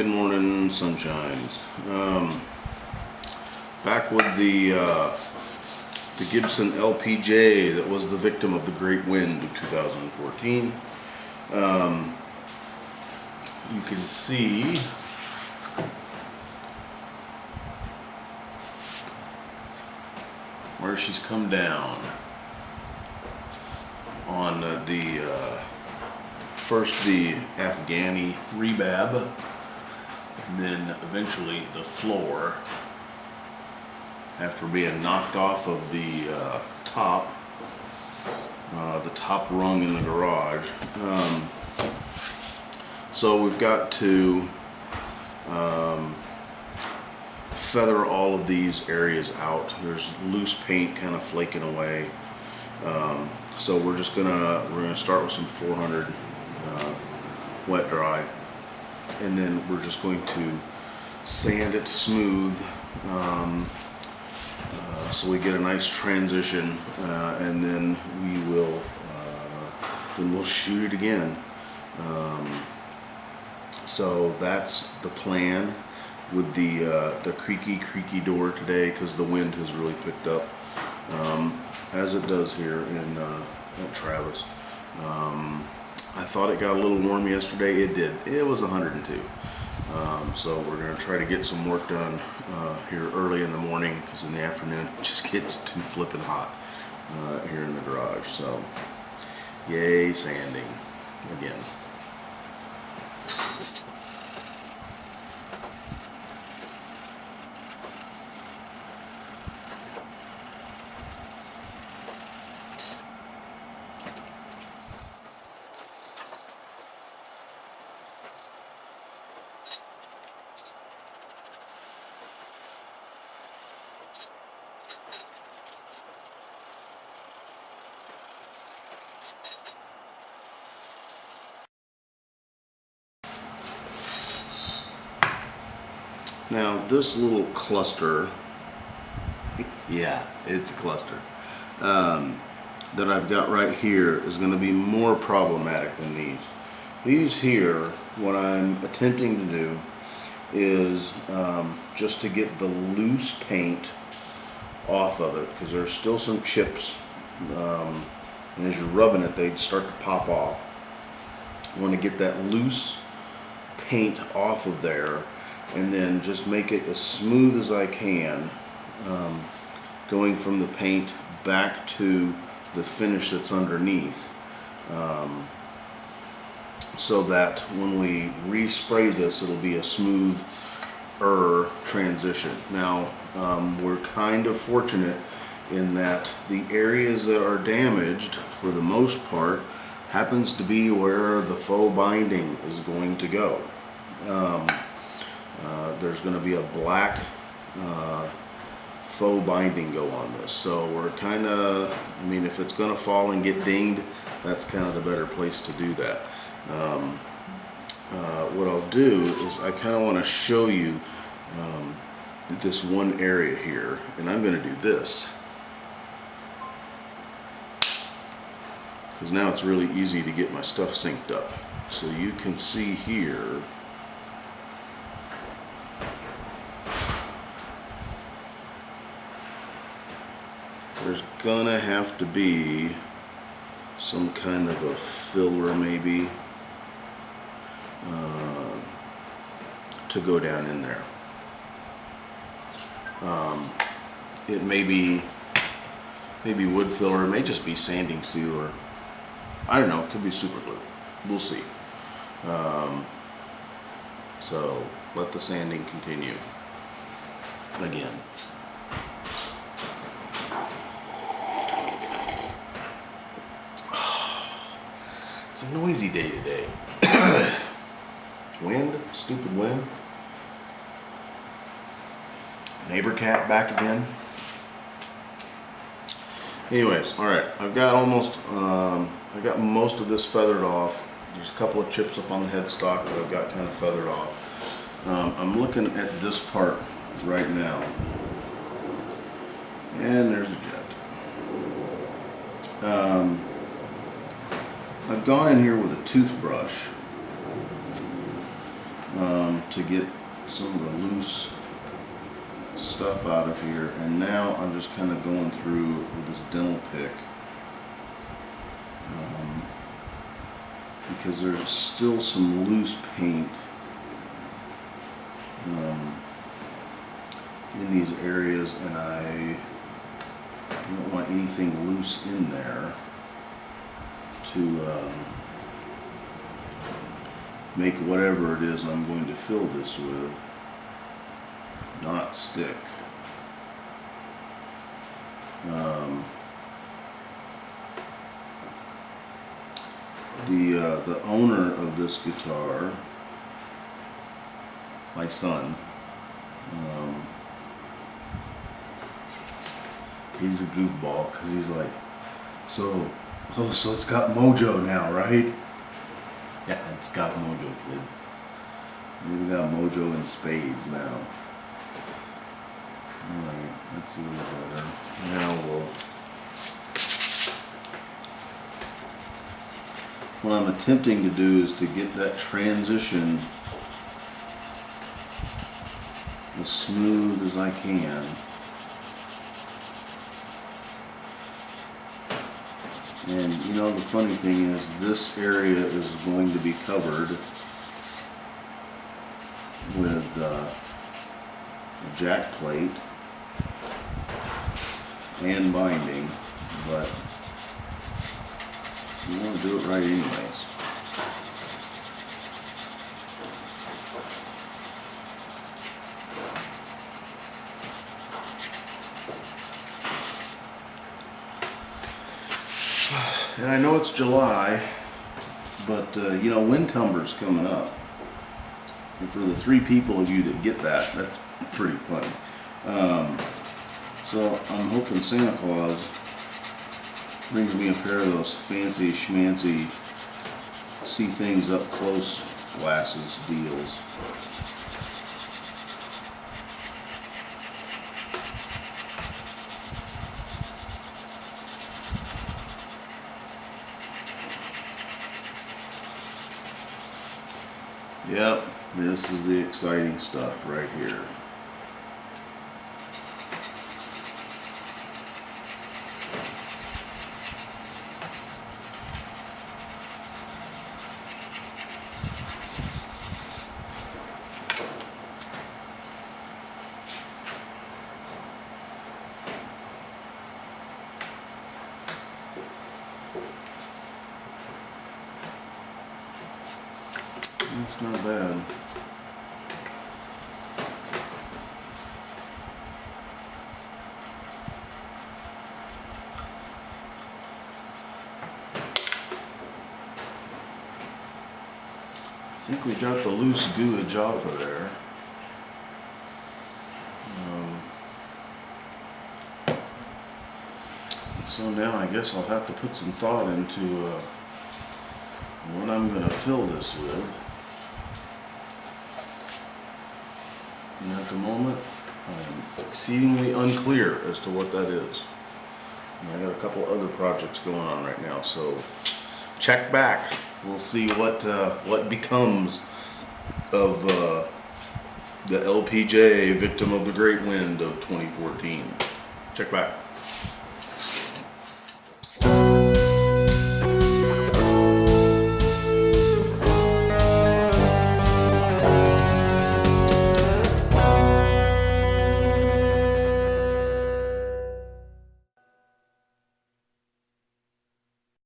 Good morning, sunshines. Back with the Gibson LPJ that was the victim of the great wind of 2014. You can see where she's come down on first the Afghani rebab, and then eventually the floor after being knocked off of the top rung in the garage. So we've got to feather all of these areas out. There's loose paint kind of flaking away. So we're gonna start with some 400 wet dry, and then we're just going to sand it smooth so we get a nice transition, and then we'll shoot it again. So that's the plan with the creaky door today, because the wind has really picked up, as it does here in at Travis. I thought it got a little warm yesterday. It did. It was 102. So we're going to try to get some work done here early in the morning, because in the afternoon it just gets too flippin' hot here in the garage. So yay sanding again. Now this little cluster, yeah, it's a cluster, that I've got right here is going to be more problematic than these. These here, what I'm attempting to do is just to get the loose paint off of it, because there's still some chips, and as you're rubbing it, they start to pop off. I want to get that loose paint off of there, and then just make it as smooth as I can, going from the paint back to the finish that's underneath, so that when we respray this, it'll be a smoother transition. Now, we're kind of fortunate in that the areas that are damaged, for the most part, happens to be where the faux binding is going to go. There's going to be a black faux binding go on this, so we're kind of, I mean, if it's going to fall and get dinged, that's kind of the better place to do that. What I'll do is I kind of want to show you this one area here, and I'm going to do this because now it's really easy to get my stuff synced up. So you can see here, there's gonna have to be some kind of a filler maybe to go down in there. It may be wood filler, it may just be sanding sealer. I don't know, it could be super glue. We'll see. So let the sanding continue again. It's a noisy day today. Wind, stupid wind. Neighbor cat back again. Anyways, all right, I've got I got most of this feathered off. There's a couple of chips up on the headstock that I've got kind of feathered off. I'm looking at this part right now, and there's a jet. I've gone in here with a toothbrush to get some of the loose stuff out of here, and now I'm just kind of going through with this dental pick because there's still some loose paint in these areas, and I don't want anything loose in there to make whatever it is I'm going to fill this with not stick. The owner of this guitar, my son, he's a goofball because he's like, so it's got mojo now, right? Yeah, it's got mojo, kid. We got mojo in spades now. Alright, that's a little better. Now what I'm attempting to do is to get that transition as smooth as I can. And you know, the funny thing is this area is going to be covered with a jack plate and binding, but you want to do it right anyways. And I know it's July, but you know, Windtumber's coming up. And for the 3 people of you that get that, that's pretty funny. So I'm hoping Santa Claus brings me a pair of those fancy schmancy see things up close glasses deals. Yep, this is the exciting stuff right here. That's not bad. I think we got the loose gooage off of there. So now I guess I'll have to put some thought into what I'm going to fill this with. And at the moment, I'm exceedingly unclear as to what that is. And I got a couple other projects going on right now, so check back. We'll see what becomes of the LPJ, Victim of the Great Wind of 2014. Check back.